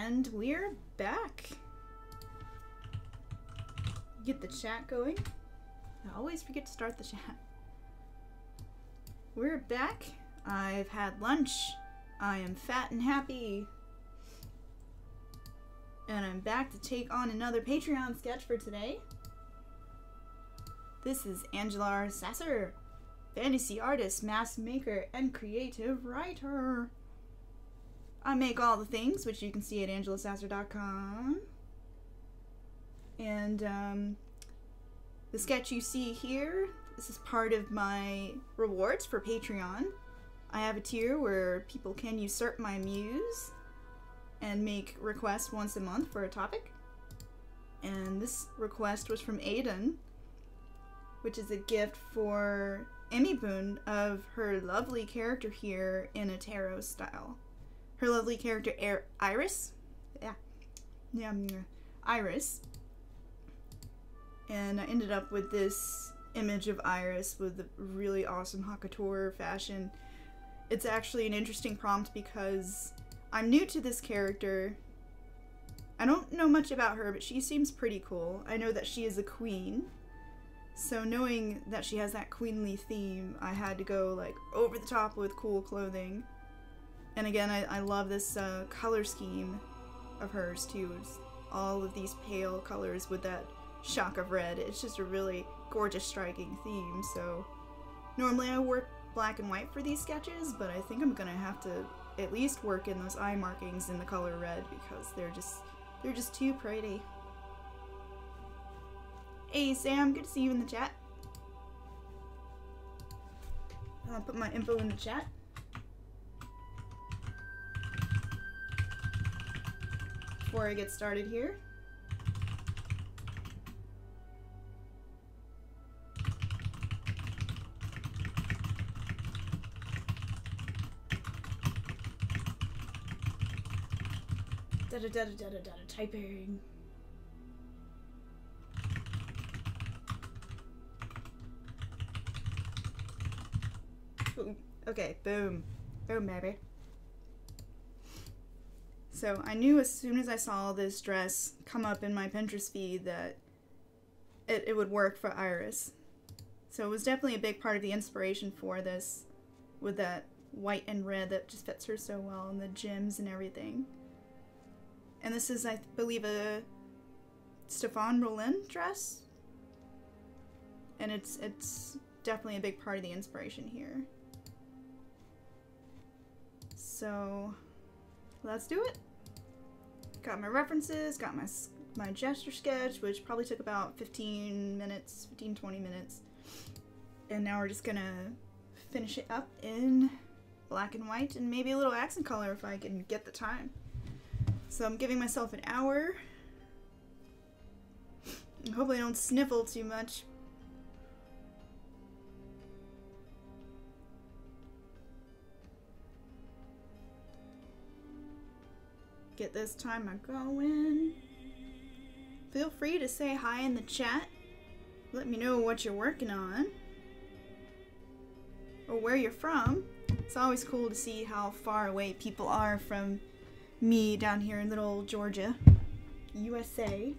And we're back. Get the chat going. I always forget to start the chat. We're back. I've had lunch. I am fat and happy. And I'm back to take on another Patreon sketch for today. This is Angela Sasser, fantasy artist, mask maker, and creative writer. I make all the things, which you can see at angelasasser.com. And the sketch you see here, this is part of my rewards for Patreon. I have a tier where people can usurp my muse and make requests once a month for a topic. And this request was from Aiden, which is a gift for Emybun of her lovely character here in a tarot style. Her lovely character Irys. Yeah, Irys. And I ended up with this image of Irys with a really awesome haute couture fashion. It's actually an interesting prompt because I'm new to this character. I don't know much about her, but she seems pretty cool. I know that she is a queen. So knowing that she has that queenly theme, I had to go like over the top with cool clothing. And again, I love this color scheme of hers too. It's all of these pale colors with that shock of red. It's just a really gorgeous, striking theme. So normally I work black and white for these sketches, but I think I'm gonna have to at least work in those eye markings in the color red because they're just too pretty. Hey Sam, good to see you in the chat. I'll put my info in the chat. Before I get started here. Typing. Ooh, okay, boom. Boom, baby. So I knew as soon as I saw this dress come up in my Pinterest feed that it would work for Irys. So it was definitely a big part of the inspiration for this, with that white and red that just fits her so well, and the gems and everything. And this is, I believe, a Stéphane Rollin dress. And it's definitely a big part of the inspiration here. So let's do it. Got my references, got my gesture sketch, which probably took about 15 minutes, 15-20 minutes. And now we're just gonna finish it up in black and white and maybe a little accent color if I can get the time. So I'm giving myself an hour. And hopefully I don't sniffle too much. Get this timer going. Feel free to say hi in the chat. Let me know what you're working on. Or where you're from. It's always cool to see how far away people are from me down here in little Georgia, USA.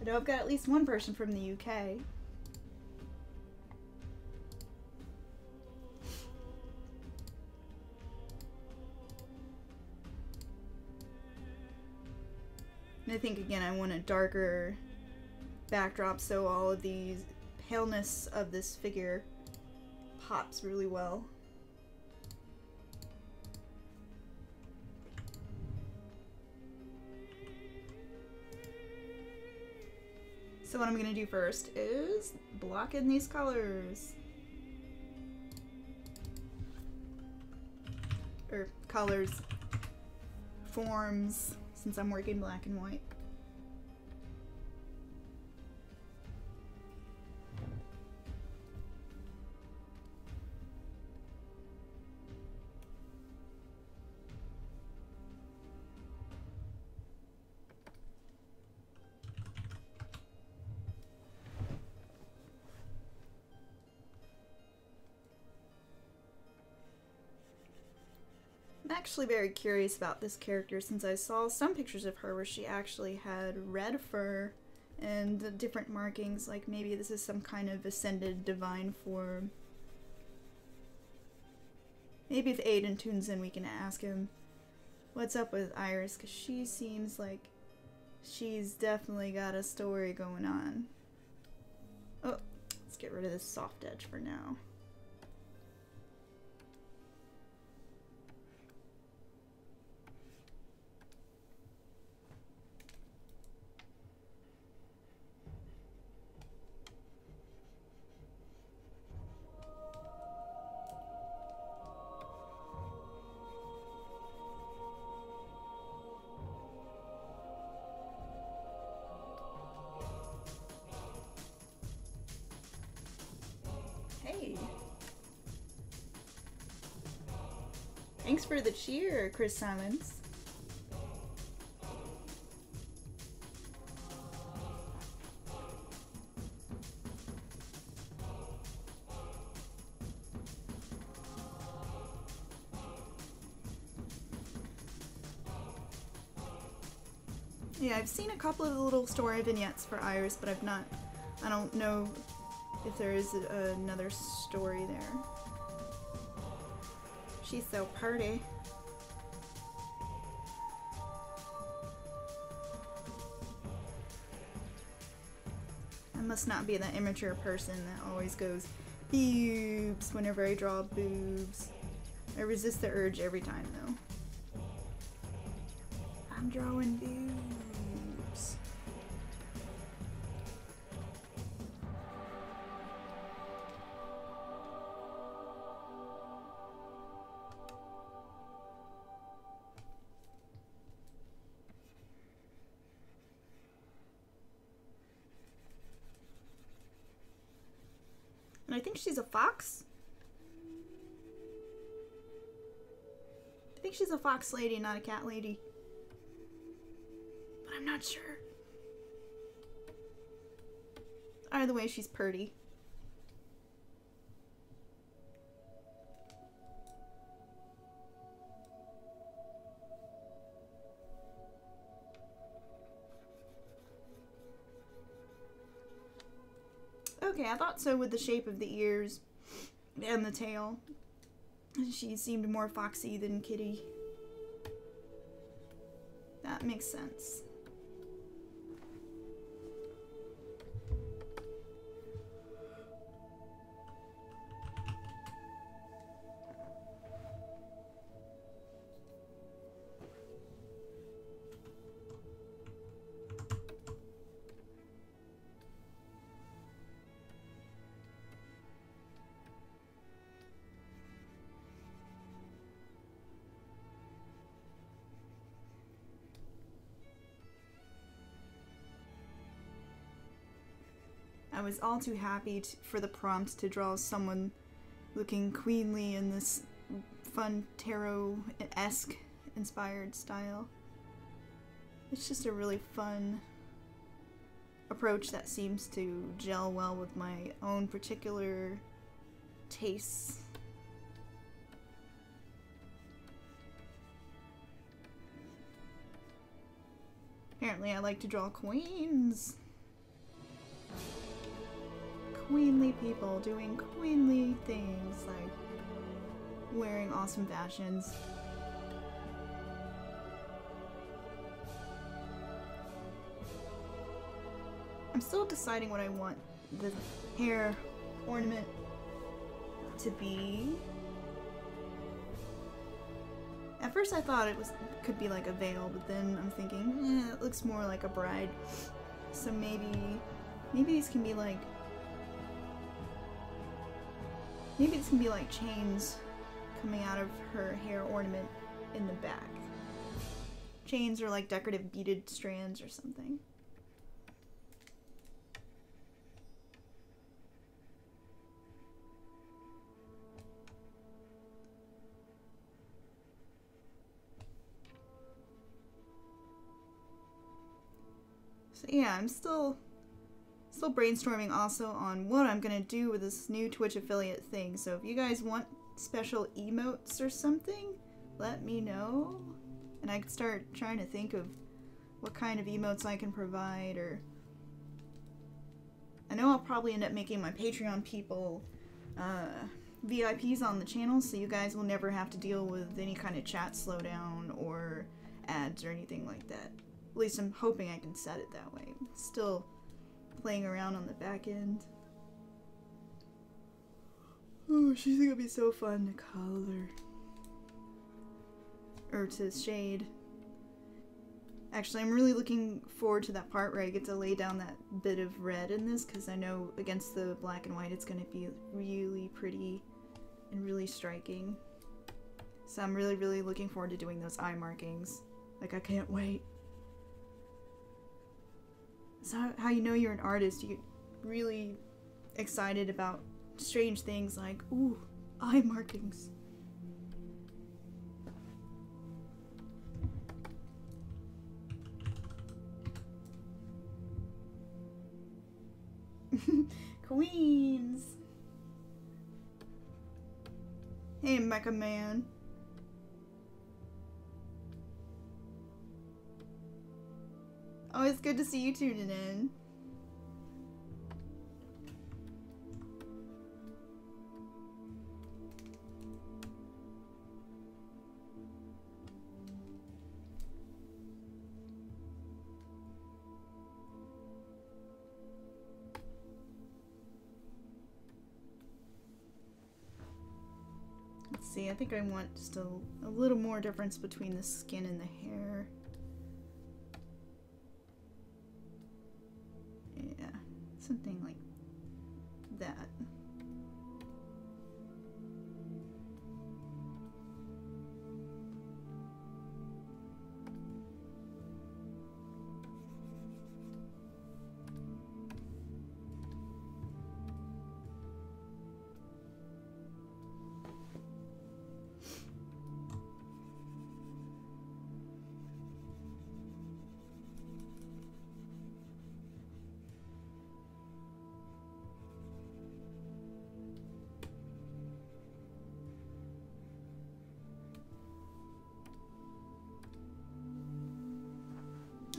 I know I've got at least one person from the UK. And I think again I want a darker backdrop so all of the paleness of this figure pops really well. So what I'm going to do first is block in these colors. Or colors, forms, since I'm working black and white. actually very curious about this character since I saw some pictures of her where she actually had red fur and different markings, like maybe this is some kind of ascended divine form. Maybe if Aiden tunes in we can ask him what's up with Irys, because she seems like she's definitely got a story going on. Oh, let's get rid of this soft edge for now. Hey. Thanks for the cheer, Chris Simons. Yeah, I've seen a couple of the little story vignettes for Irys, but I don't know if there is another story there. She's so pretty. I must not be that immature person that always goes boobs whenever I draw boobs. I resist the urge every time though. I'm drawing boobs. And I think she's a fox. I think she's a fox lady, not a cat lady. But I'm not sure. Either way, she's pretty. Okay, I thought so with the shape of the ears and the tail. She seemed more foxy than kitty. That makes sense. I was all too happy for the prompt to draw someone looking queenly in this fun tarot-esque inspired style. It's just a really fun approach that seems to gel well with my own particular tastes. Apparently I like to draw queens. Queenly people doing queenly things, like wearing awesome fashions. I'm still deciding what I want the hair ornament to be. At first I thought it could be like a veil, but then I'm thinking, it looks more like a bride. So maybe these can be like chains coming out of her hair ornament in the back. Chains or like decorative beaded strands or something. So yeah, I'm still brainstorming also on what I'm gonna do with this new Twitch affiliate thing. So if you guys want special emotes or something, let me know, and I can start trying to think of what kind of emotes I can provide. Or I know I'll probably end up making my Patreon people VIPs on the channel, so you guys will never have to deal with any kind of chat slowdown or ads or anything like that. At least I'm hoping I can set it that way. Still playing around on the back end. Oh, she's gonna be so fun to color. Or to shade. Actually, I'm really looking forward to that part where I get to lay down that bit of red in this, because I know against the black and white it's going to be really pretty and really striking. So I'm really looking forward to doing those eye markings. Like, I can't wait. So how you know you're an artist, you get really excited about strange things like, ooh, eye markings. Queens! Hey, Mecha Man. Oh, it's good to see you tuning in. Let's see, I think I want just a little more difference between the skin and the hair. Yeah, something like that.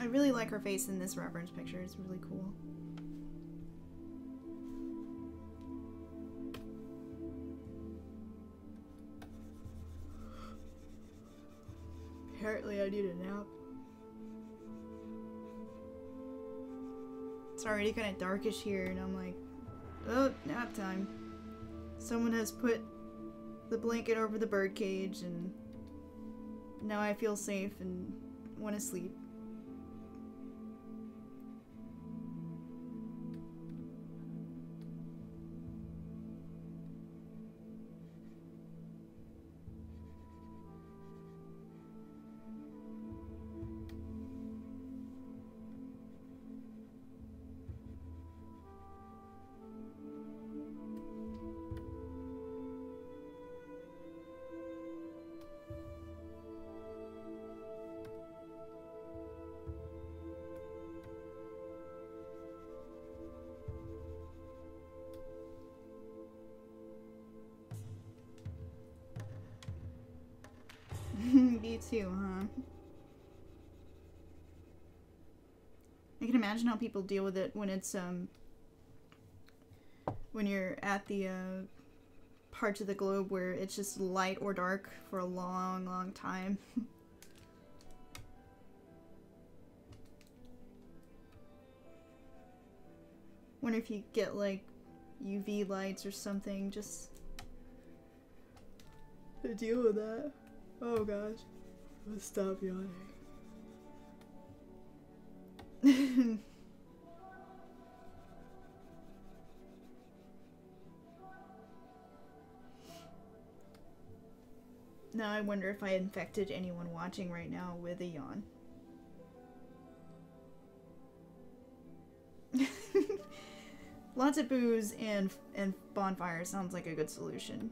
I really like her face in this reference picture. It's really cool. Apparently I need a nap. It's already kind of darkish here and I'm like, oh, nap time. Someone has put the blanket over the birdcage and now I feel safe and want to sleep. Me too, huh? I can imagine how people deal with it when it's, when you're at the, parts of the globe where it's just light or dark for a long time. Wonder if you get, like, UV lights or something, just to deal with that. Oh gosh. Let's stop yawning. Now I wonder if I infected anyone watching right now with a yawn. Lots of booze and bonfire sounds like a good solution.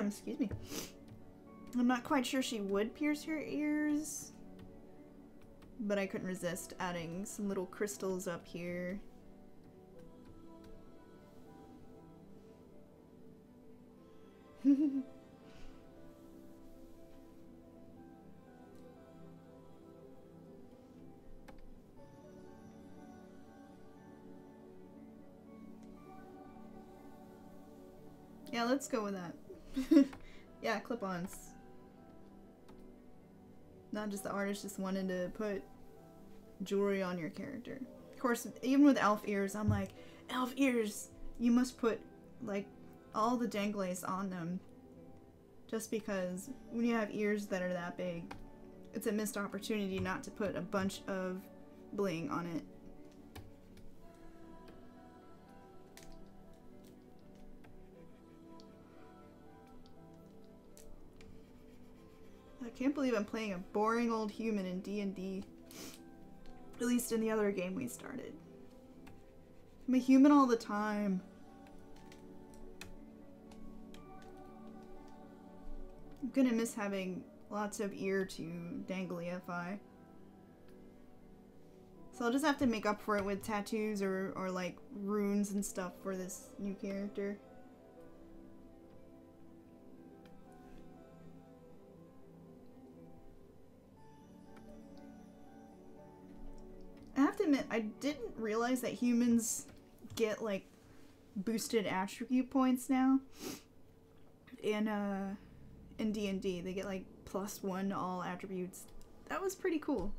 Excuse me. I'm not quite sure she would pierce her ears, but I couldn't resist adding some little crystals up here. Yeah, let's go with that. Yeah, clip-ons. Not just the artist just wanted to put jewelry on your character. Of course, even with elf ears, I'm like, elf ears! You must put, like, all the danglace on them. Just because when you have ears that are that big, it's a missed opportunity not to put a bunch of bling on it. I can't believe I'm playing a boring old human in D&D. At least in the other game we started. I'm a human all the time. I'm gonna miss having lots of ear to dangly FI. So I'll just have to make up for it with tattoos or like runes and stuff for this new character. I have to admit, I didn't realize that humans get like boosted attribute points now. In D&D, they get like +1 to all attributes. That was pretty cool.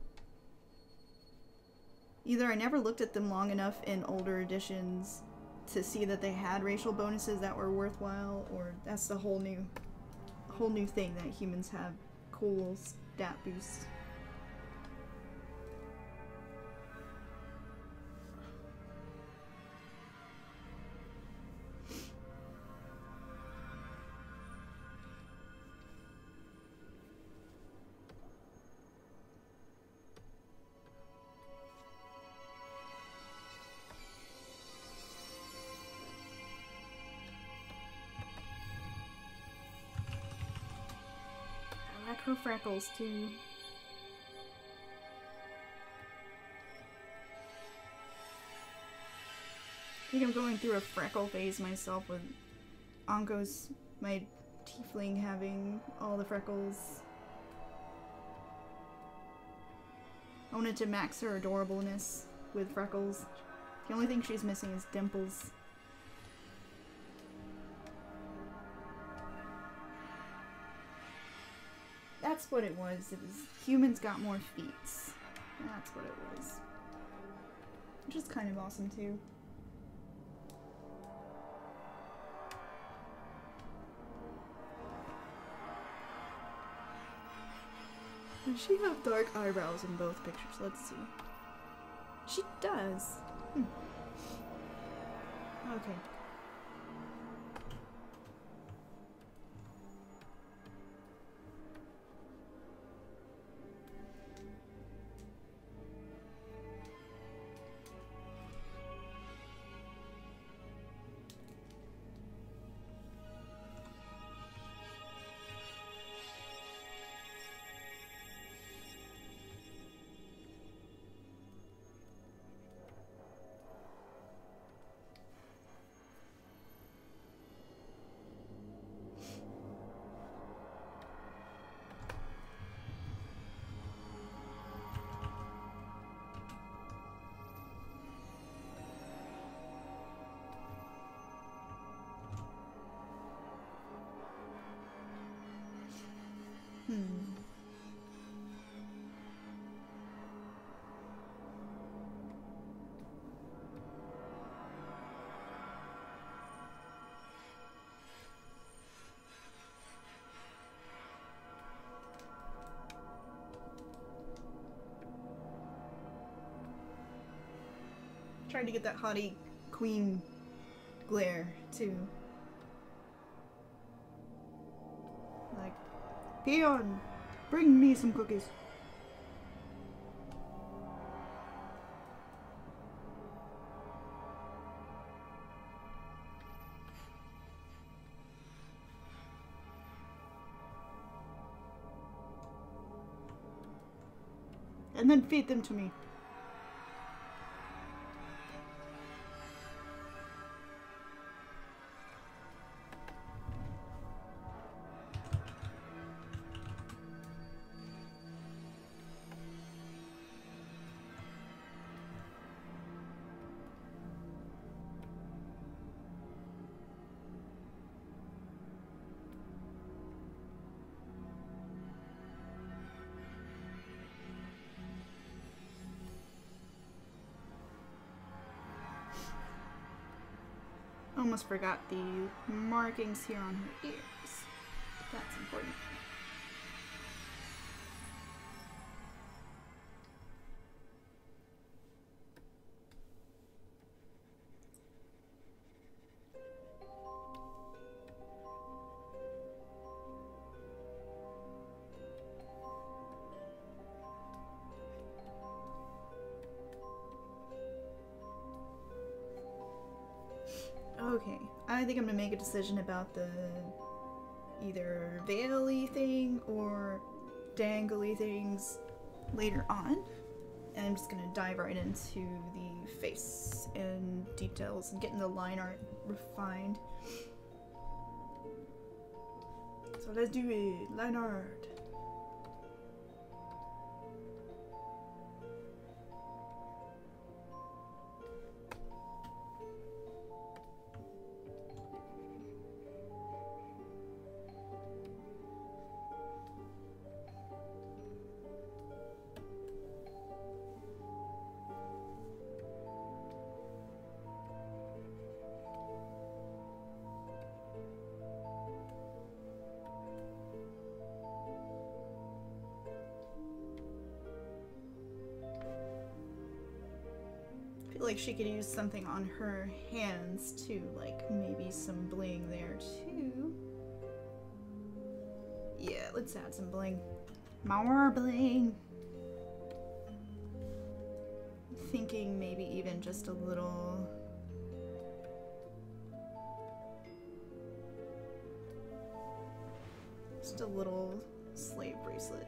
Either I never looked at them long enough in older editions to see that they had racial bonuses that were worthwhile, or that's the whole new thing that humans have cool stat boosts. I like her freckles too. I think I'm going through a freckle phase myself with Anko's, my tiefling, having all the freckles. I wanted to max her adorableness with freckles. The only thing she's missing is dimples. That's what it was. It was humans got more feet. That's what it was. Which is kind of awesome too. Does she have dark eyebrows in both pictures? Let's see. She does. Okay. Trying to get that haughty queen glare too. Like, peon, bring me some cookies. and then feed them to me. Almost forgot the markings here on her ears. That's important. Okay, I think I'm gonna make a decision about the either veil-y thing or dangly things later on. And I'm just gonna dive right into the face and details and getting the line art refined. So let's do it. Line art. I feel like she could use something on her hands too, like maybe some bling there too. Yeah, let's add some bling. More bling. Thinking maybe even just a little. Just a little slave bracelet.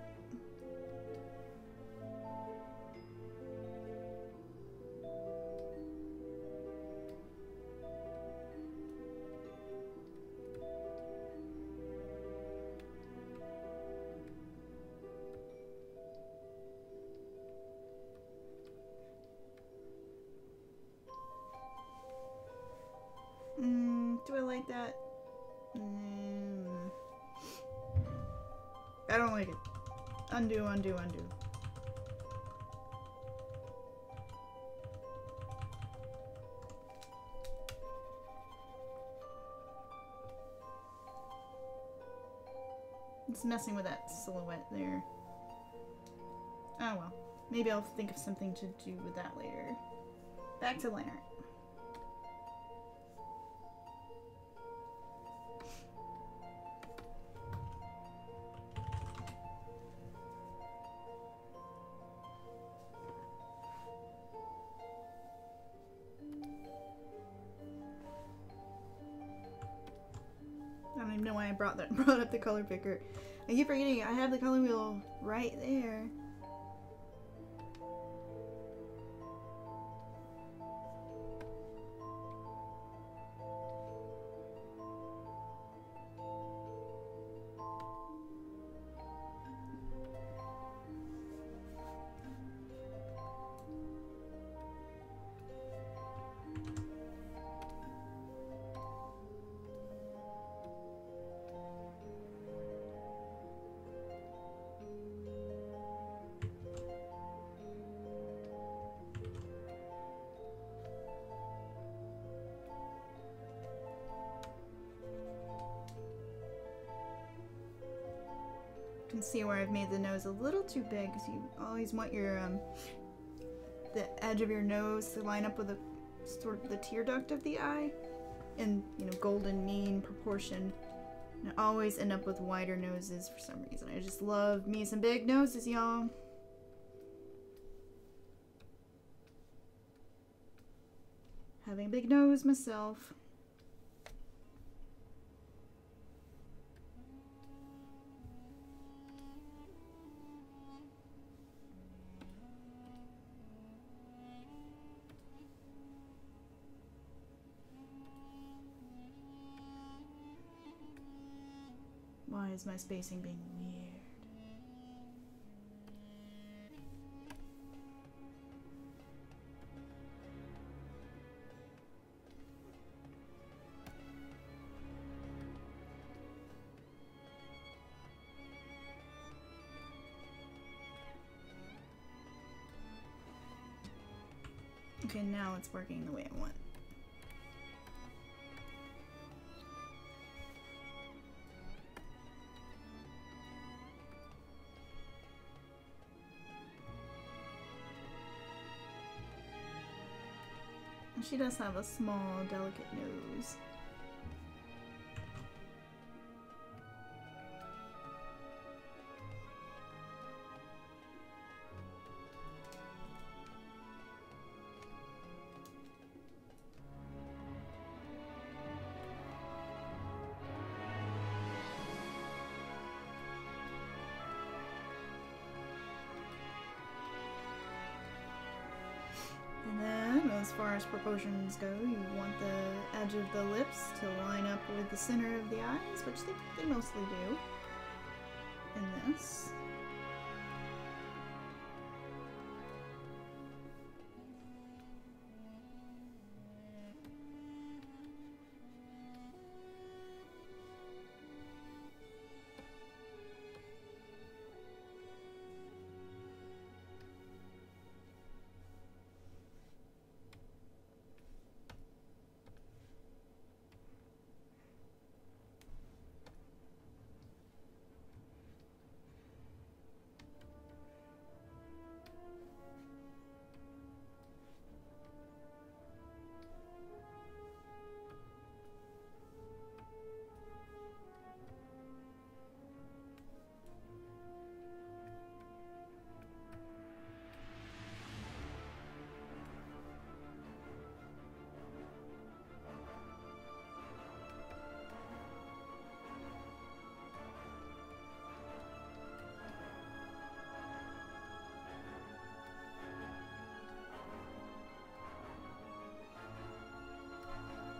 Do I like that? I don't like it. Undo, undo, undo. It's messing with that silhouette there. Oh well. Maybe I'll think of something to do with that later. Back to line art. I don't even know why I brought up the color picker. I keep forgetting I have the color wheel right there. Can see where I've made the nose a little too big because you always want your the edge of your nose to line up with the sort of the tear duct of the eye in, you know, golden mean proportion. And I always end up with wider noses for some reason. I just love me some big noses, y'all. Having a big nose myself. Why is my spacing being weird? Okay, now it's working the way I want. She does have a small, delicate nose. And then, as far as proportions go, you want the edge of the lips to line up with the center of the eyes, which they mostly do in this.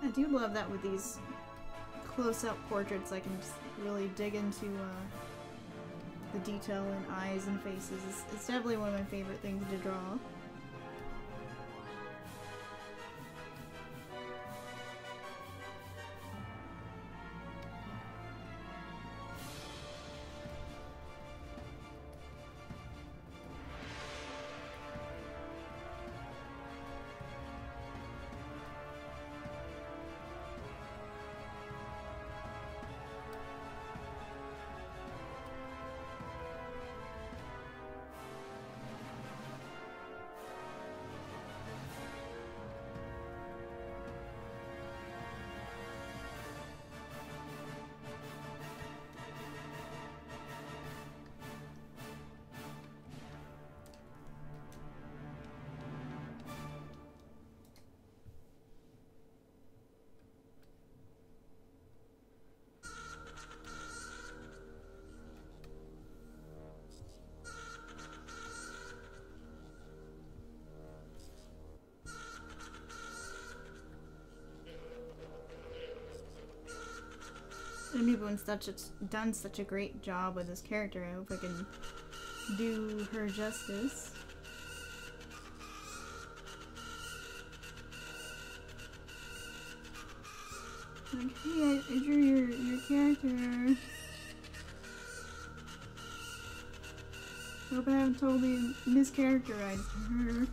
I do love that with these close-up portraits I can just really dig into the detail in eyes and faces. It's definitely one of my favorite things to draw. Emybun's done such a great job with this character. I hope I can do her justice. Like, hey, I drew your character. Hope I haven't totally mischaracterized her.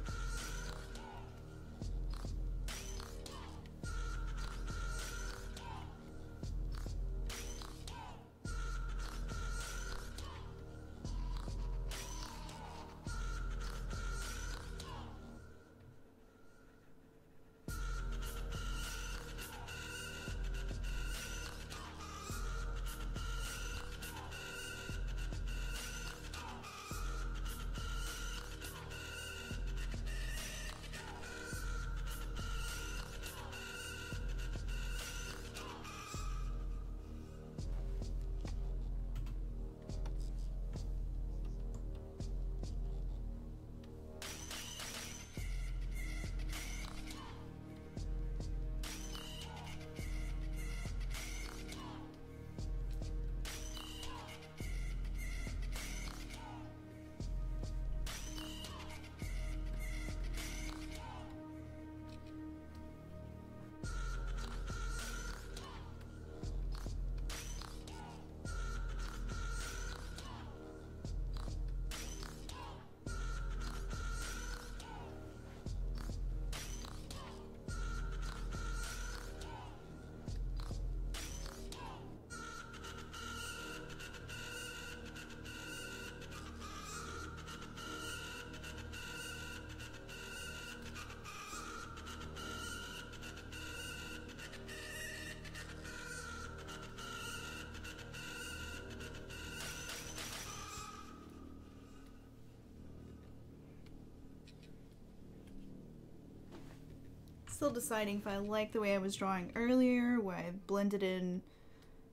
Still deciding if I like the way I was drawing earlier, where I blended in,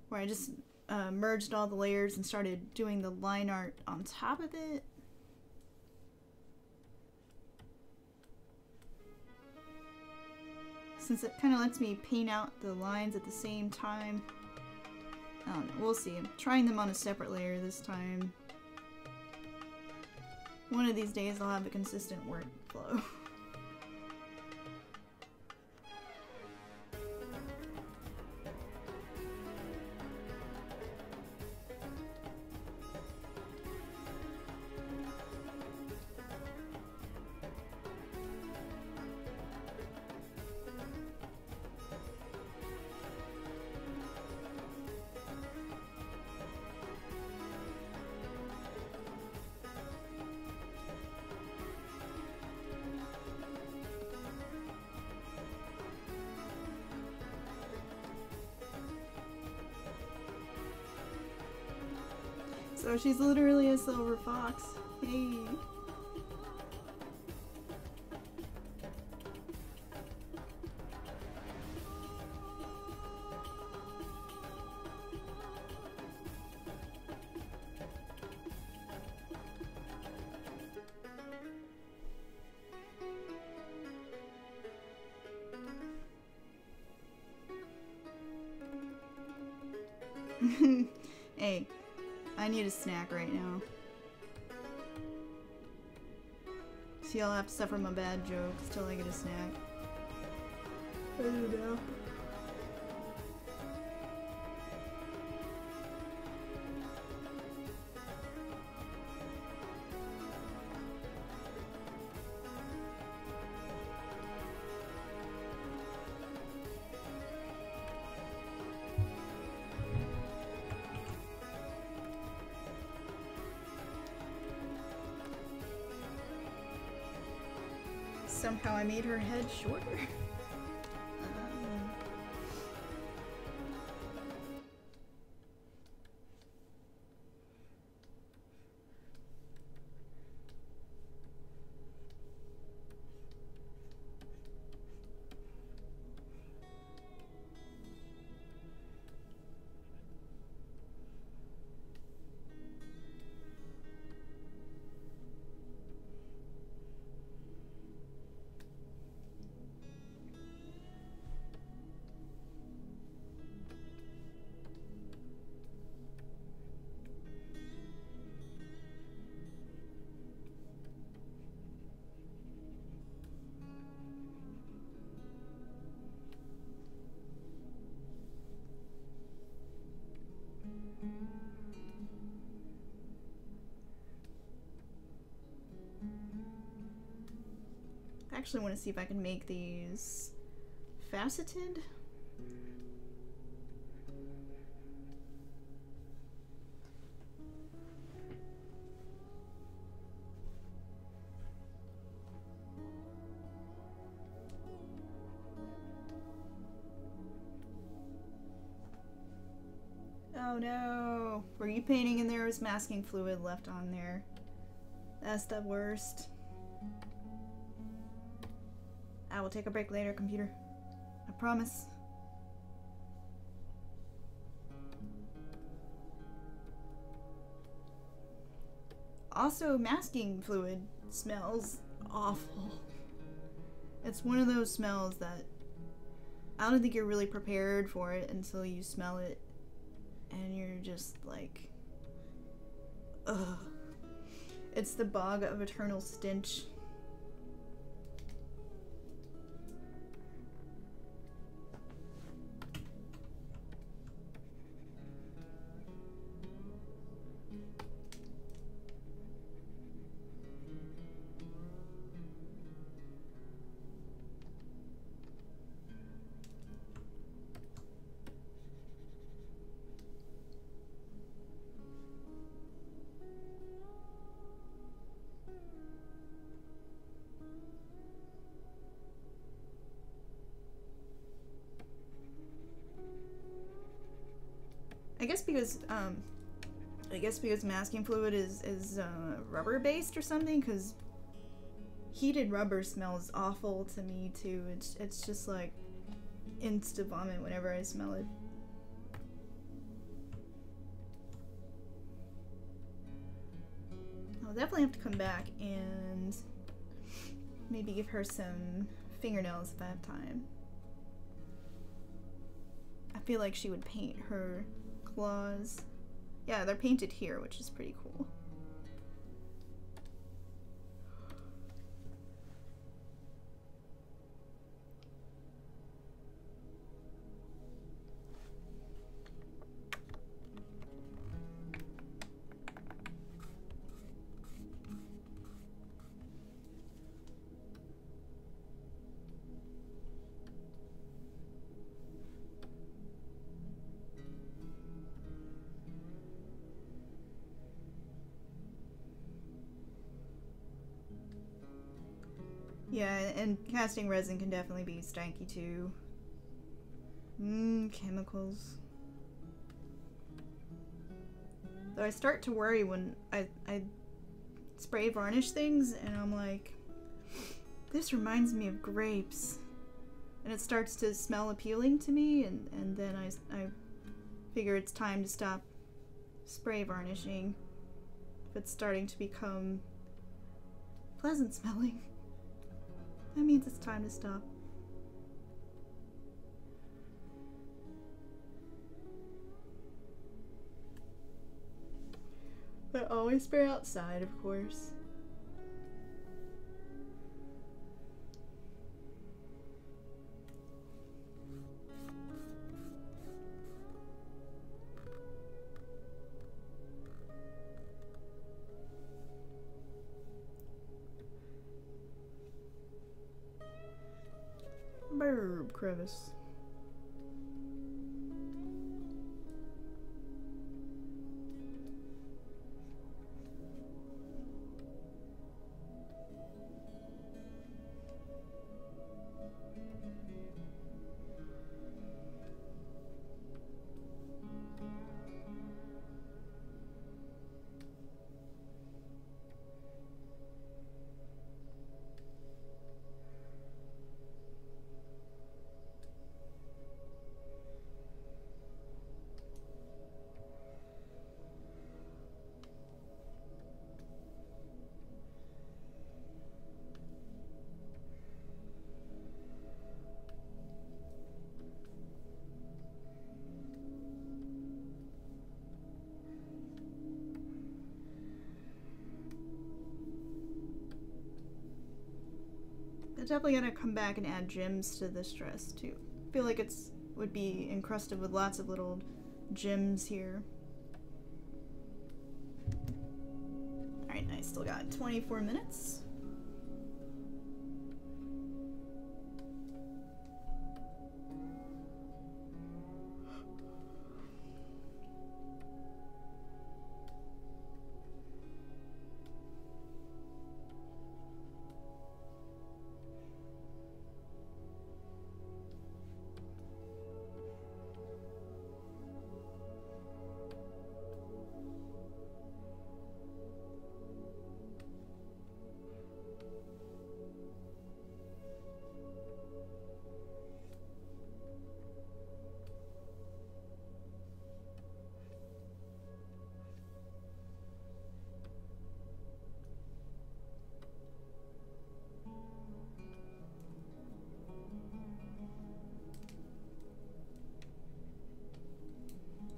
where I just merged all the layers and started doing the line art on top of it. Since it kind of lets me paint out the lines at the same time. I don't know, we'll see. I'm trying them on a separate layer this time. One of these days I'll have a consistent workflow. So she's literally a silver fox. Hey. Hey. I need a snack right now. See, I'll have to suffer my bad jokes till I get a snack. I don't know. Somehow I made her head shorter. I actually want to see if I can make these faceted. Oh no! Were you painting and there was masking fluid left on there? That's the worst. I will take a break later, computer. I promise. Also, masking fluid smells awful. It's one of those smells that I don't think you're really prepared for it until you smell it. And you're just like, ugh. It's the bog of eternal stench. I guess because masking fluid is rubber based or something, because heated rubber smells awful to me too. It's just like insta vomit whenever I smell it. I'll definitely have to come back and maybe give her some fingernails if I have time. I feel like she would paint her claws. Yeah, they're painted here, which is pretty cool. Yeah, and casting resin can definitely be stanky too. Chemicals. Though I start to worry when I spray varnish things and I'm like, this reminds me of grapes. And it starts to smell appealing to me, and then I figure it's time to stop spray varnishing if it's starting to become pleasant smelling. That means it's time to stop. But always spray outside, of course. Burb crevice. I'm definitely gonna come back and add gems to this dress too. I feel like would be encrusted with lots of little gems here. Alright, I still got 24 minutes.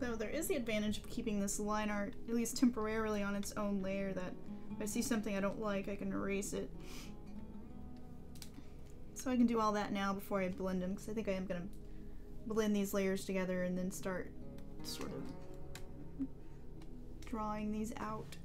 Though there is the advantage of keeping this line art, at least temporarily, on its own layer, that if I see something I don't like, I can erase it. So I can do all that now before I blend them, because I think I am going to blend these layers together and then start sort of drawing these out.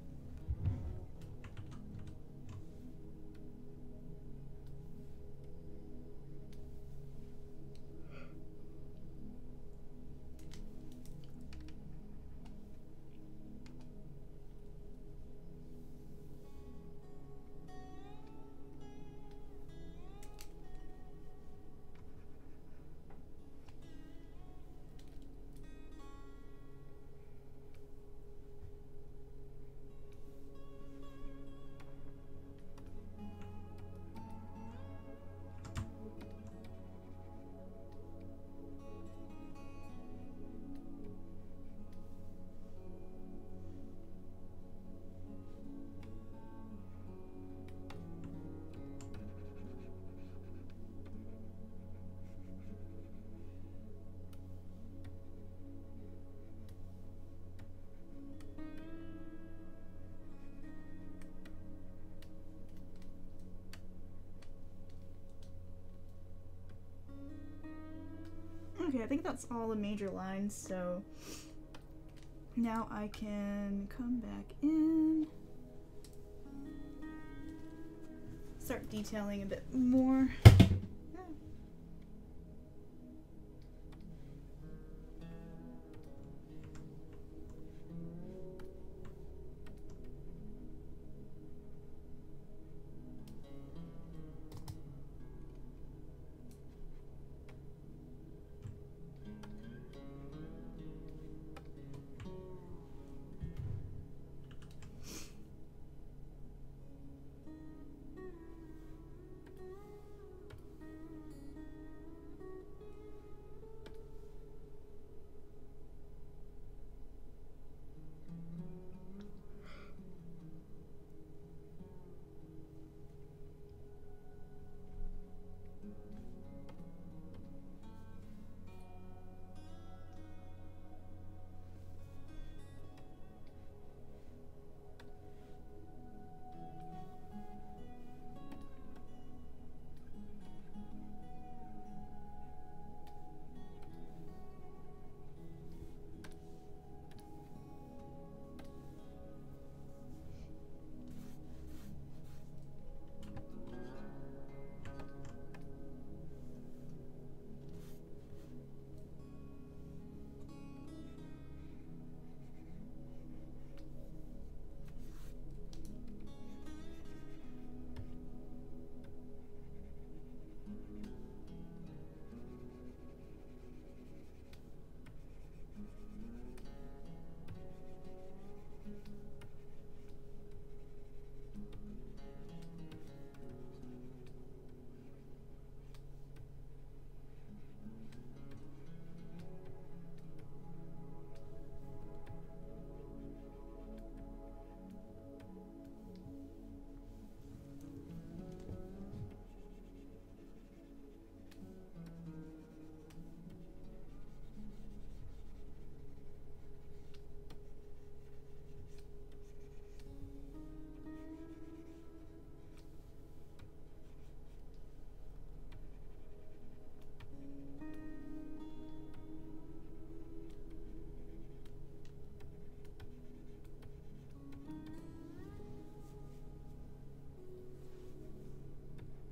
Okay, I think that's all the major lines, so now I can come back in, start detailing a bit more.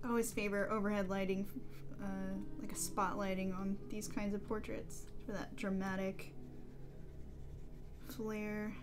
I always favor overhead lighting, like a spotlighting on these kinds of portraits for that dramatic flair.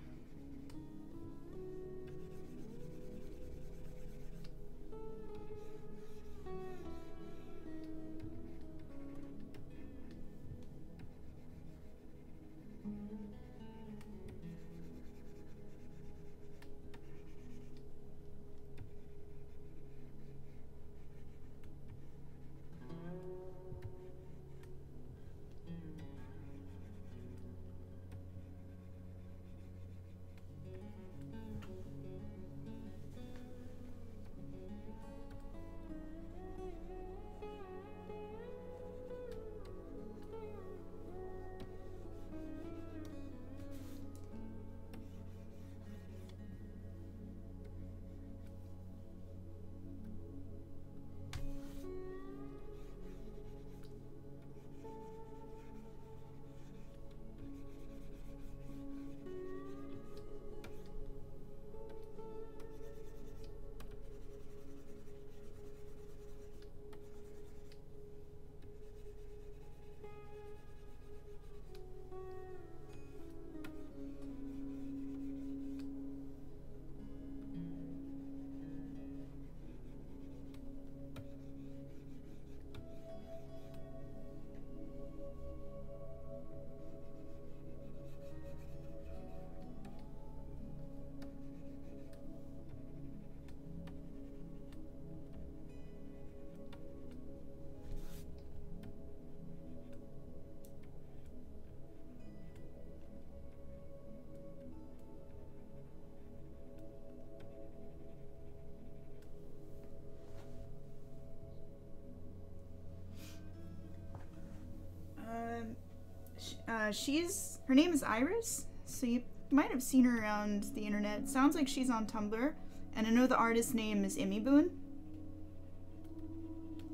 Her name is Irys, so you might have seen her around the internet. Sounds like she's on Tumblr, and I know the artist's name is Emybun.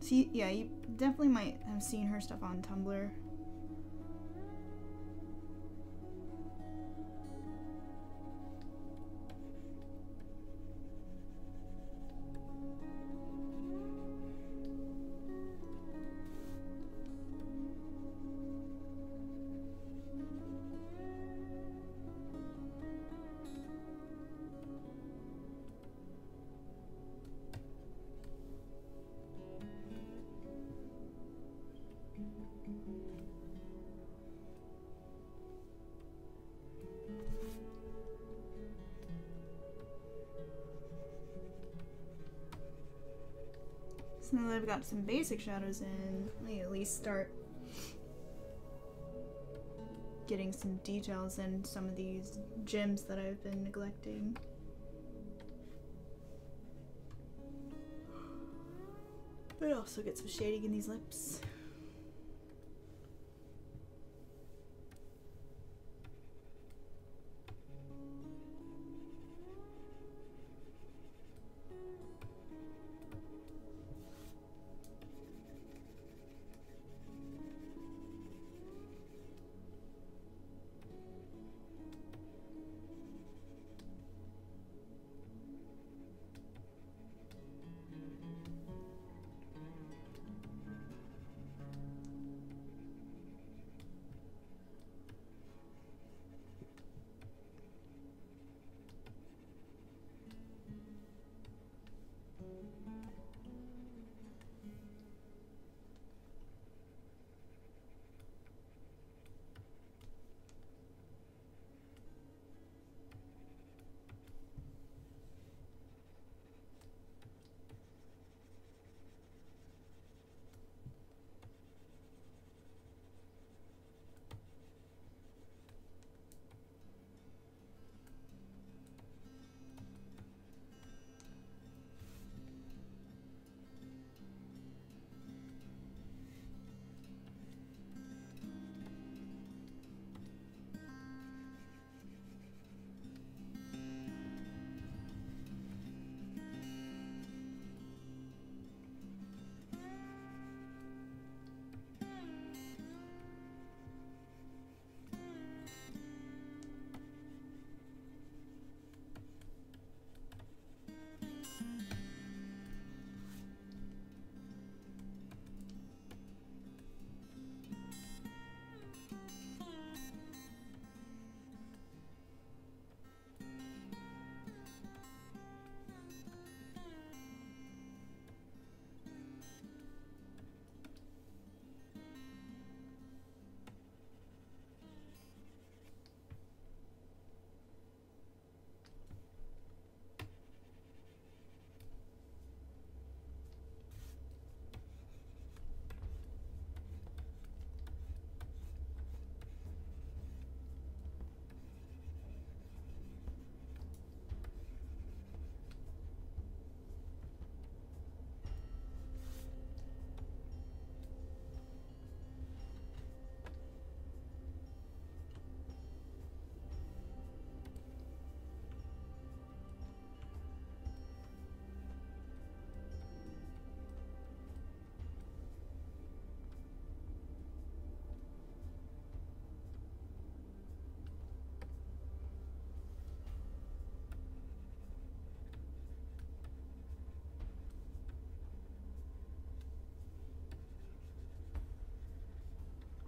So yeah, you definitely might have seen her stuff on Tumblr. So now that I've got some basic shadows in, let me at least start getting some details in some of these gems that I've been neglecting. But also get some shading in these lips.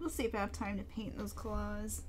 We'll see if I have time to paint those claws.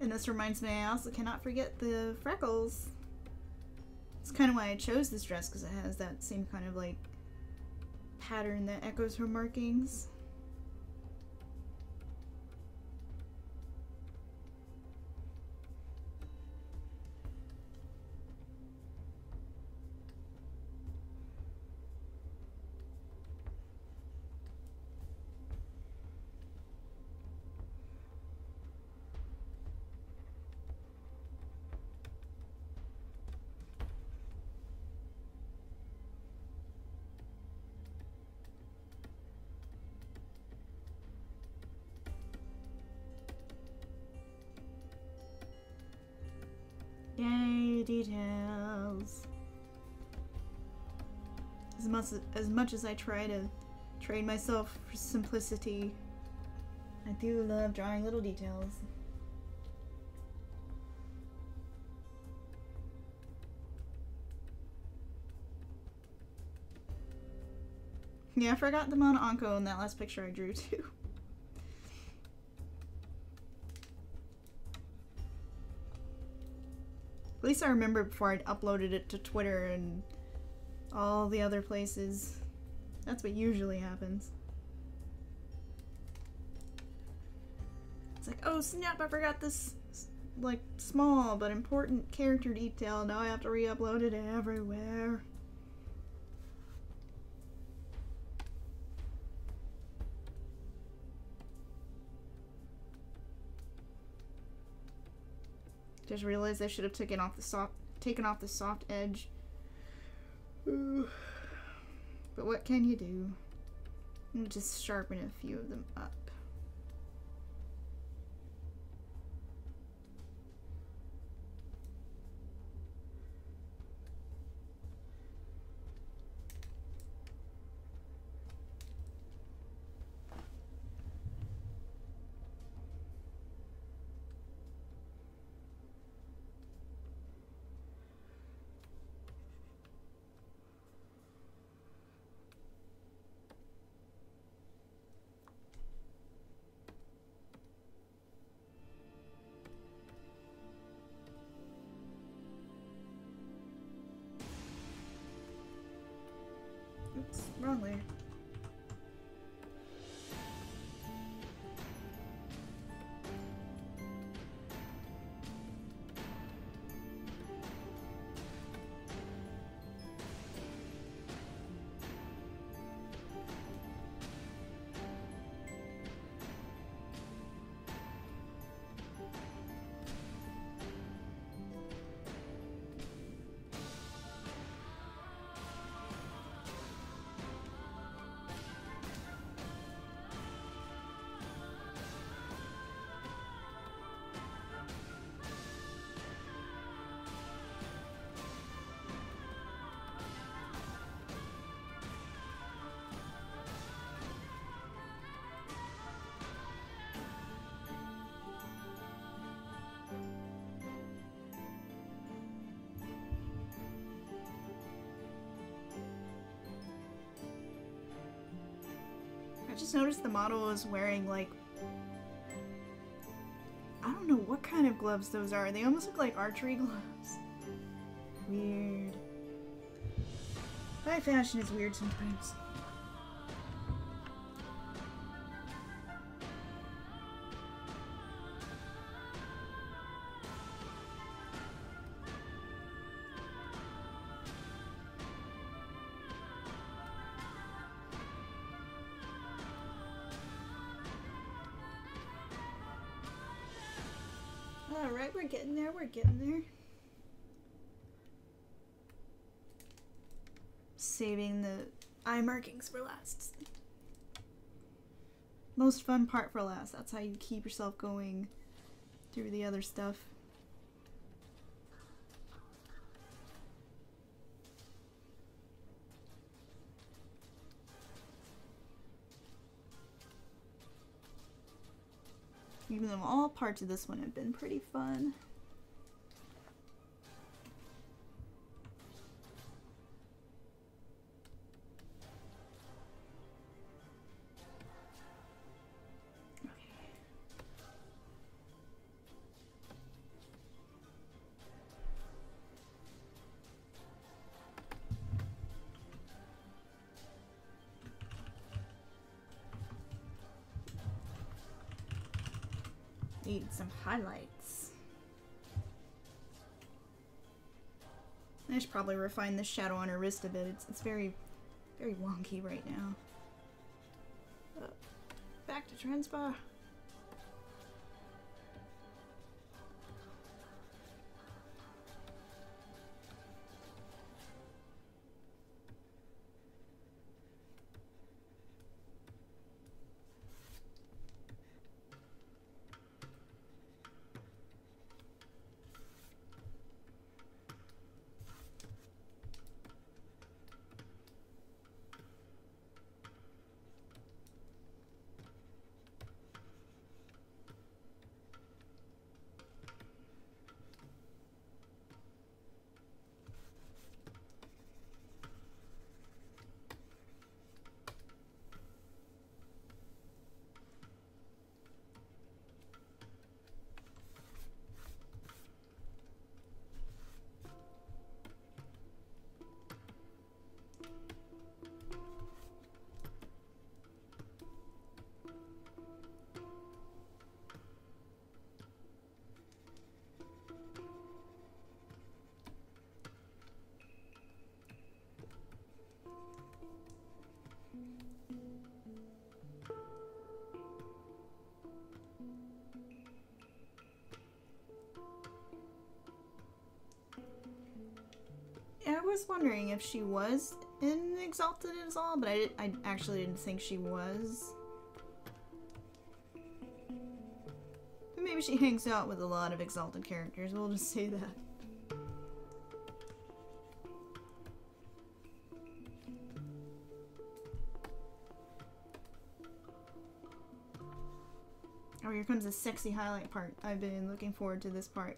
And this reminds me, I also cannot forget the freckles. It's kind of why I chose this dress, because it has that same kind of like pattern that echoes her markings. Yay, details. As much as I try to Trade myself for simplicity. I do love drawing little details. Yeah, I forgot the Mana Anko in that last picture I drew too. At least I remember before I uploaded it to Twitter and all the other places. That's what usually happens. It's like, oh snap, I forgot this, like, small but important character detail. Now I have to re-upload it everywhere. Just realized I should have taken off the soft edge. Ooh. But what can you do? I'll just sharpen a few of them up. Oops, wrong layer. I just noticed the model is wearing, like, I don't know what kind of gloves those are. They almost look like archery gloves. Weird. My fashion is weird sometimes. Alright, we're getting there, we're getting there. Saving the eye markings for last. Most fun part for last. That's how you keep yourself going through the other stuff. Even though all parts of this one have been pretty fun. Need some highlights. I should probably refine the shadow on her wrist a bit. It's very, very wonky right now. Back to Transpa. was wondering if she was in Exalted as all, but I actually didn't think she was. But maybe she hangs out with a lot of Exalted characters, we'll just say that. Oh, here comes the sexy highlight part. I've been looking forward to this part.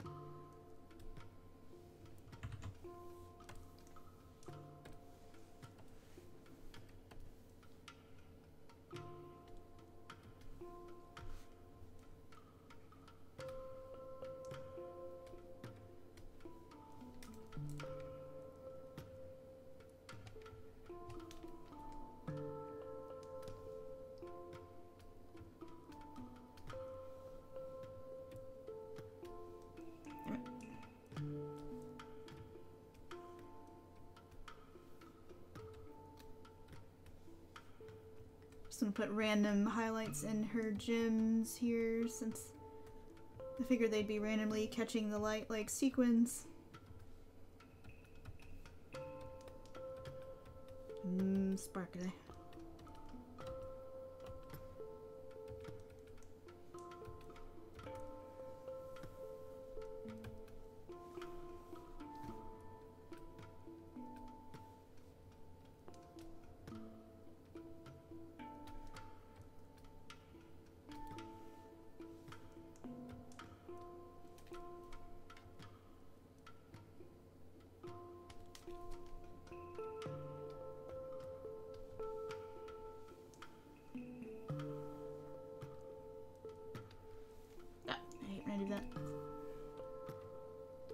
Gonna put random highlights in her gems here since I figured they'd be randomly catching the light like sequins. Sparkly.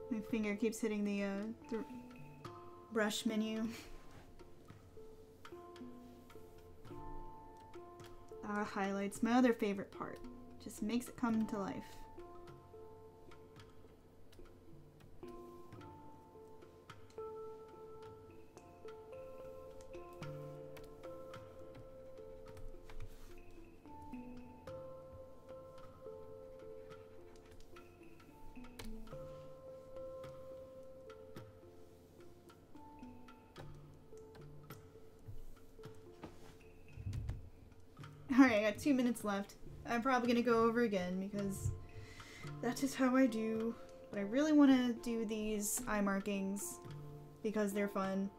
My finger keeps hitting the brush menu. Highlights, my other favorite part. Just makes it come to life. Alright, I got 2 minutes left. I'm probably gonna go over again because that is how I do. But I really want to do these eye markings because they're fun.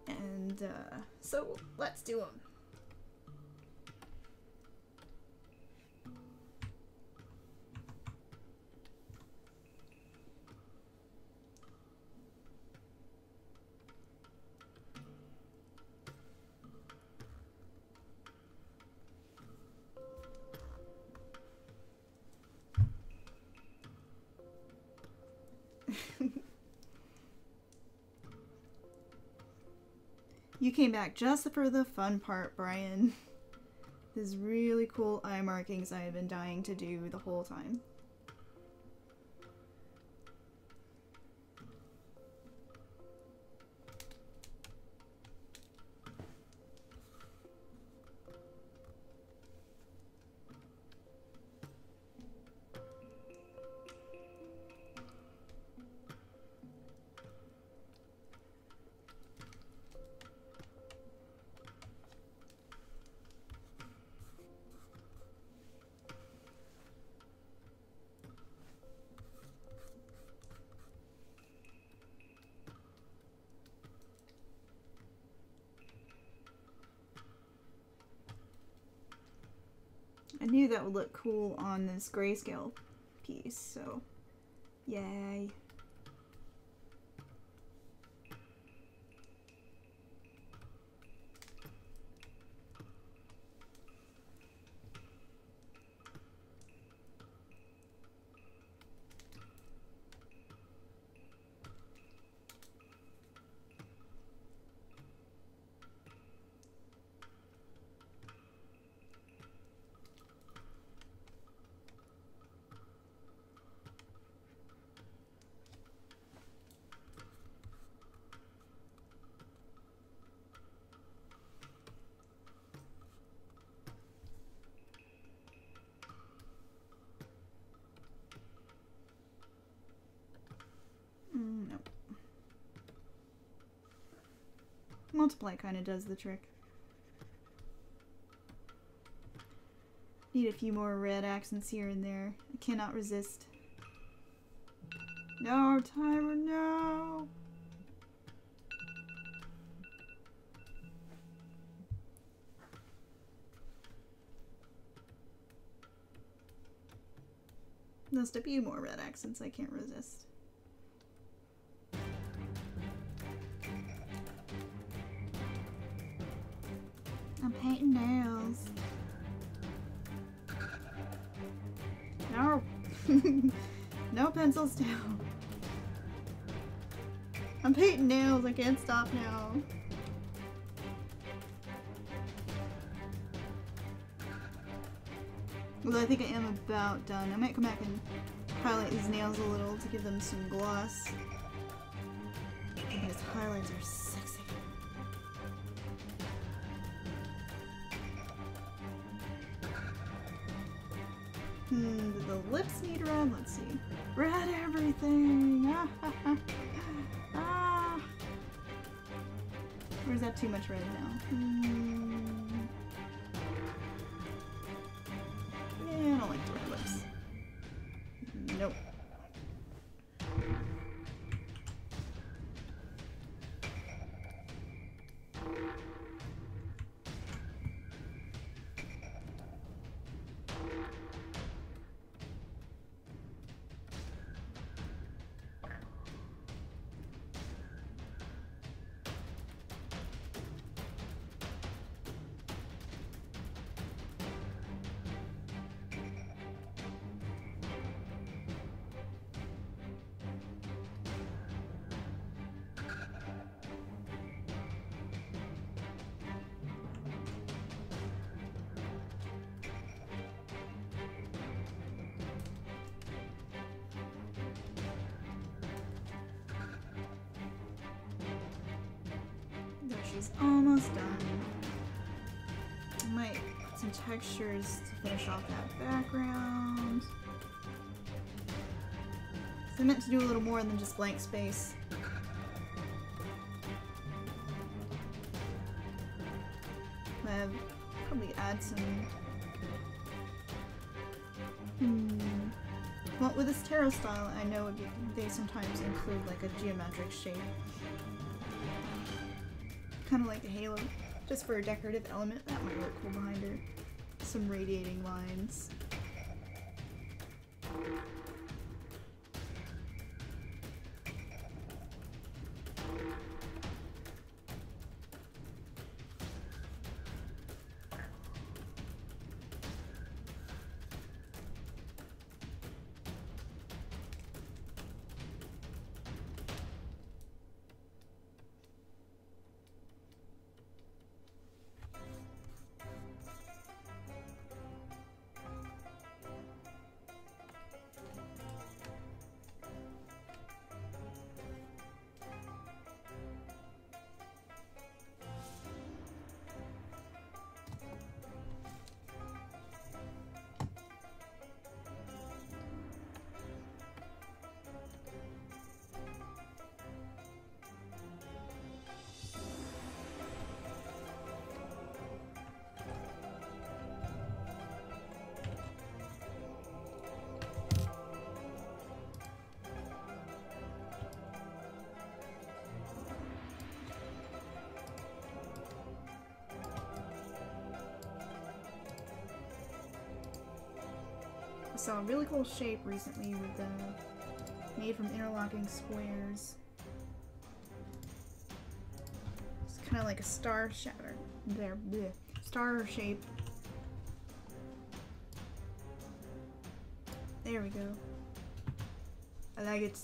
And so let's do them. You came back just for the fun part, Brian. These really cool eye markings I have been dying to do the whole time. I knew that would look cool on this grayscale piece, so yay. Multiply kind of does the trick. Need a few more red accents here and there. I cannot resist. No, timer, no! Just a few more red accents I can't resist. I'm painting nails. No! No pencils down. I'm painting nails, I can't stop now. Although I think I am about done. I might come back and highlight these nails a little to give them some gloss. These highlights are sexy. Do the lips need red? Let's see. Red everything! Ah, ha, ha. Ah. Or is that too much red now? Yeah, I don't like the red lips. Nope. She's almost done. I might put some textures to finish off that background. So I meant to do a little more than just blank space. I'll probably add some... Well, with this tarot style, I know they sometimes include like a geometric shape. Kind of like a halo, just for a decorative element. That might work cool behind her. Some radiating lines. I saw a really cool shape recently with made from interlocking squares. It's kind of like a star shatter. There, bleh. Star shape. There we go. I like it.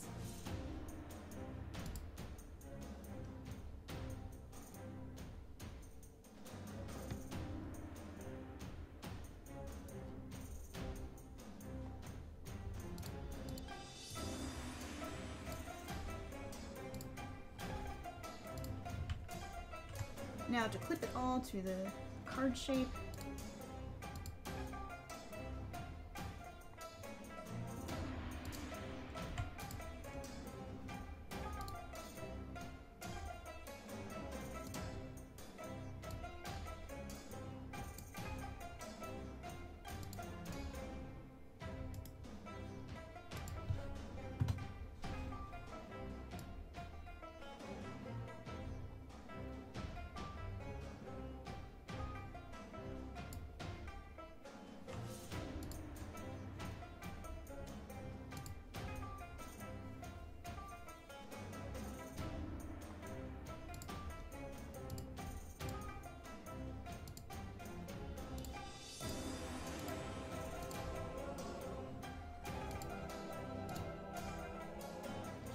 Now to clip it all to the card shape.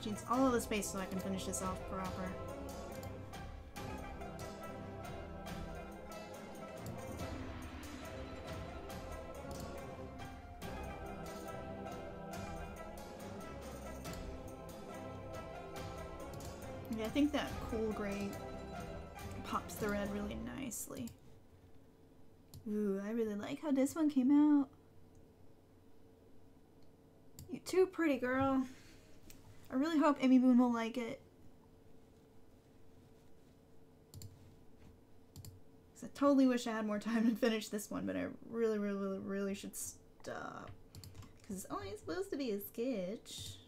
She needs all of the space so I can finish this off proper. Yeah, I think that cool gray pops the red really nicely. Ooh, I really like how this one came out. You're too pretty, girl. I really hope Emybun will like it. I totally wish I had more time to finish this one, but I really should stop. Because it's only supposed to be a sketch.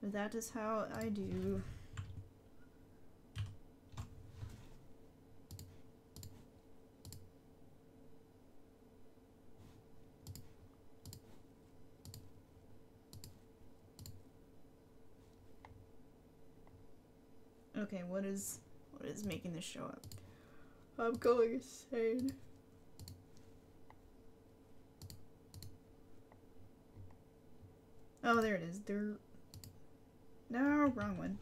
But that is how I do. Okay, what is making this show up? I'm going insane. Oh, there it is. Dirt. No, wrong one.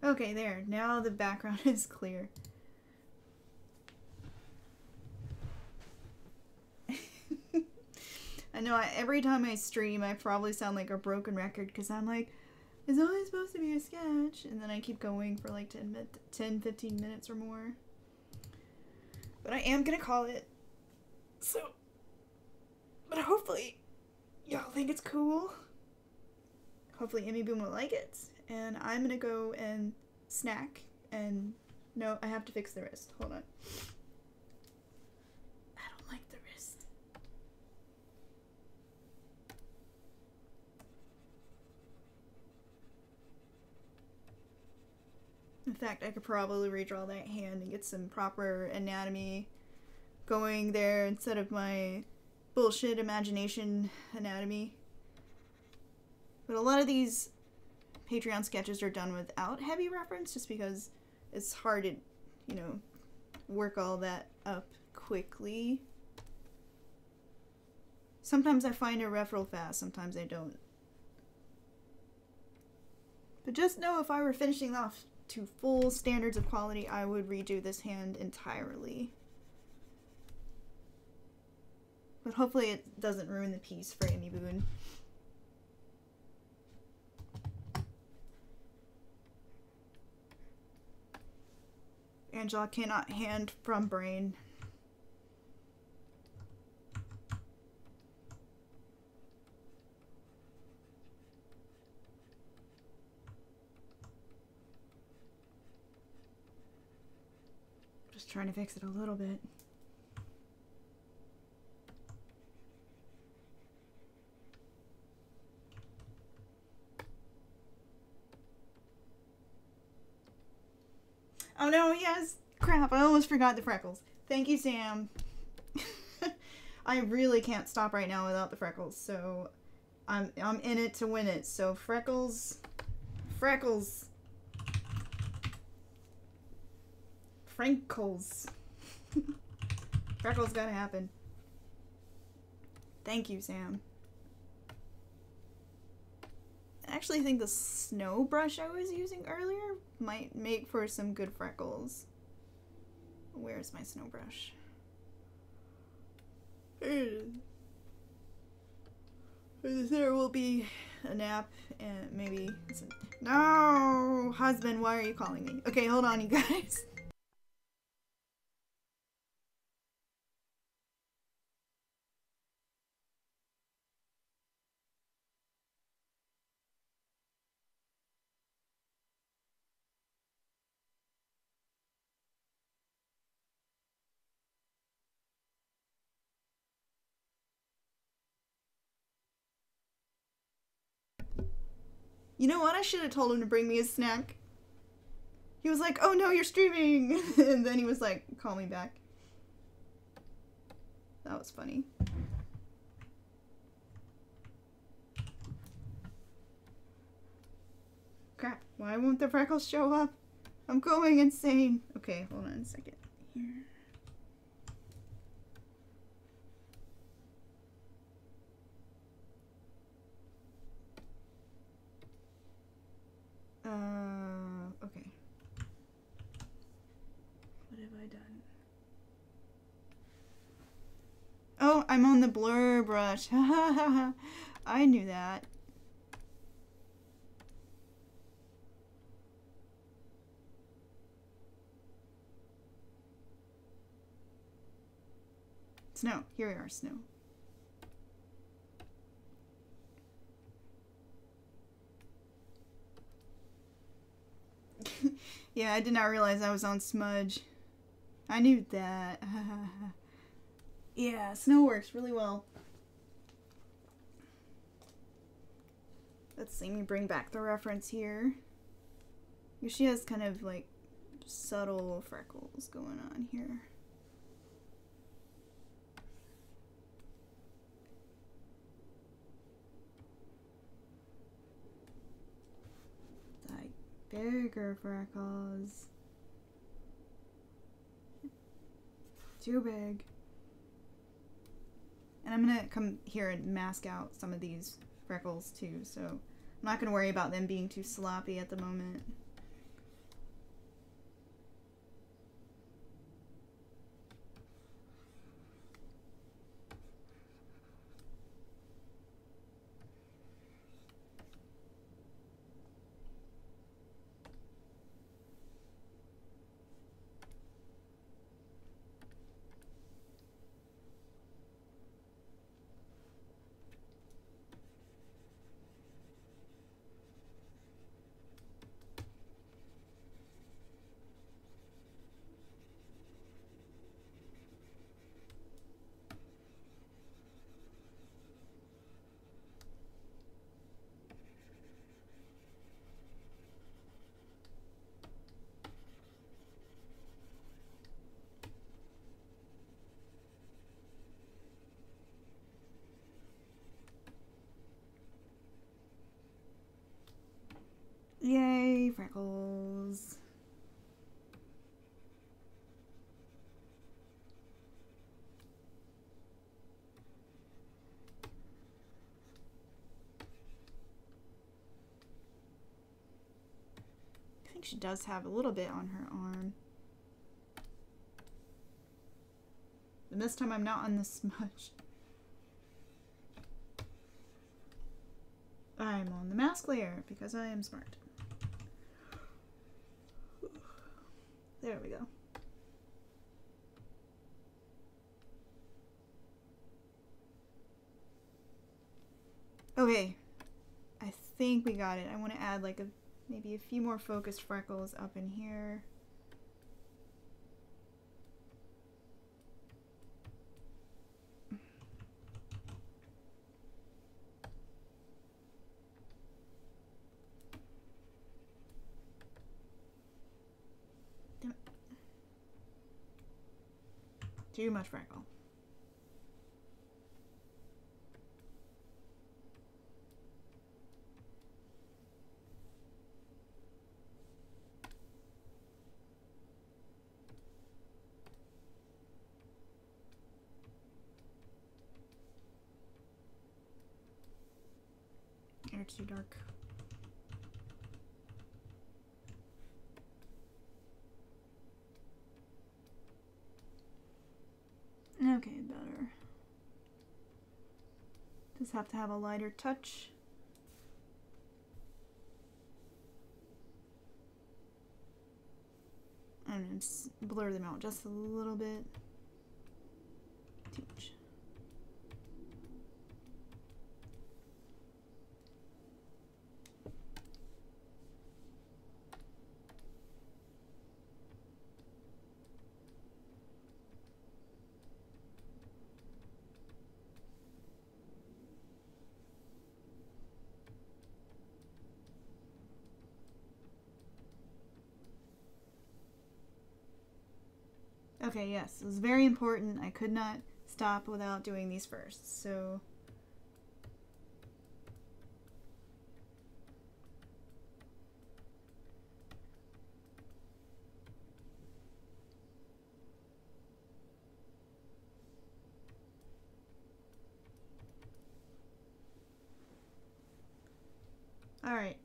Okay, there. Now the background is clear. I know every time I stream, I probably sound like a broken record because I'm like, it's only supposed to be a sketch. And then I keep going for like 10, 15 minutes or more. But I am going to call it. So, but hopefully y'all think it's cool. Hopefully Emybun will like it. And I'm going to go and snack. And no, I have to fix the wrist. Hold on. I don't like the wrist. In fact, I could probably redraw that hand and get some proper anatomy going there instead of my bullshit imagination anatomy. But a lot of these Patreon sketches are done without heavy reference just because it's hard to, you know, work all that up quickly. Sometimes I find a ref real fast, sometimes I don't. But just know if I were finishing off to full standards of quality, I would redo this hand entirely. But hopefully it doesn't ruin the piece for Emybun. Angela cannot hand from brain. Just trying to fix it a little bit. Oh no, yes! Crap, I almost forgot the freckles. Thank you, Sam. I really can't stop right now without the freckles, so I'm in it to win it. So freckles. Freckles. Freckles. Freckles gotta happen. Thank you, Sam. I actually think the snow brush I was using earlier might make for some good freckles. Where's my snow brush? There will be a nap and maybe some... No! Husband, why are you calling me? Okay, hold on, you guys. You know what? I should have told him to bring me a snack. He was like, oh no, you're streaming! And then he was like, call me back. That was funny. Crap, why won't the freckles show up? I'm going insane. Okay, hold on a second. Here. Oh, I'm on the blur brush. I knew that. Snow. Here we are, snow. Yeah, I did not realize I was on smudge. I knew that. Yeah, snow works really well. Let's see me bring back the reference here. She has kind of like subtle freckles going on here. Like bigger freckles. Too big. And I'm gonna come here and mask out some of these freckles too, so I'm not gonna worry about them being too sloppy at the moment. Yay, freckles. I think she does have a little bit on her arm. And this time I'm not on the smudge. I'm on the mask layer because I am smart. There we go. Okay, I think we got it. I want to add like maybe a few more focused freckles up in here. Too much freckle. You're too dark. Okay, better. Just have to have a lighter touch. And just blur them out just a little bit. Too much. Okay, yes, it was very important. I could not stop without doing these first, so... Alright.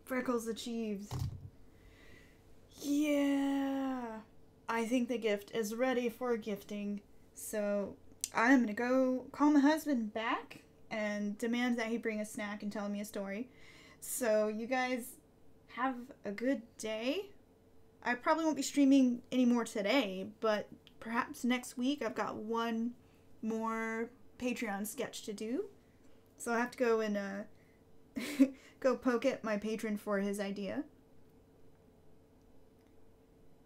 Freckles achieved. Yeah! I think the gift is ready for gifting. So I'm gonna go call my husband back and demand that he bring a snack and tell me a story. So you guys have a good day. I probably won't be streaming anymore today, but perhaps next week. I've got one more Patreon sketch to do. So I have to go and go poke at my patron for his idea.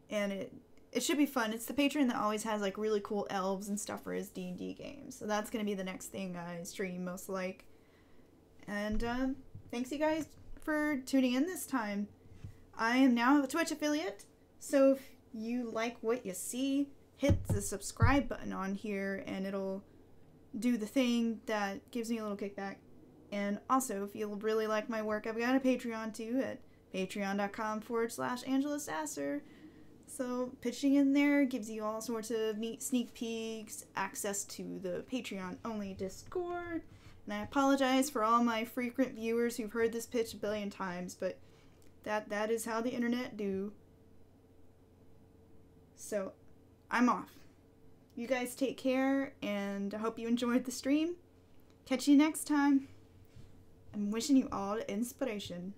And it should be fun. It's the patron that always has like really cool elves and stuff for his D&D games. So that's going to be the next thing I stream most like. And thanks you guys for tuning in this time. I am now a Twitch affiliate. So if you like what you see, hit the subscribe button on here and it'll do the thing that gives me a little kickback. And also, if you really like my work, I've got a Patreon too at patreon.com/Angela Sasser. So pitching in there gives you all sorts of neat sneak peeks, access to the Patreon-only Discord. And I apologize for all my frequent viewers who've heard this pitch a billion times, but that is how the internet do. So, I'm off. You guys take care, and I hope you enjoyed the stream. Catch you next time. I'm wishing you all inspiration.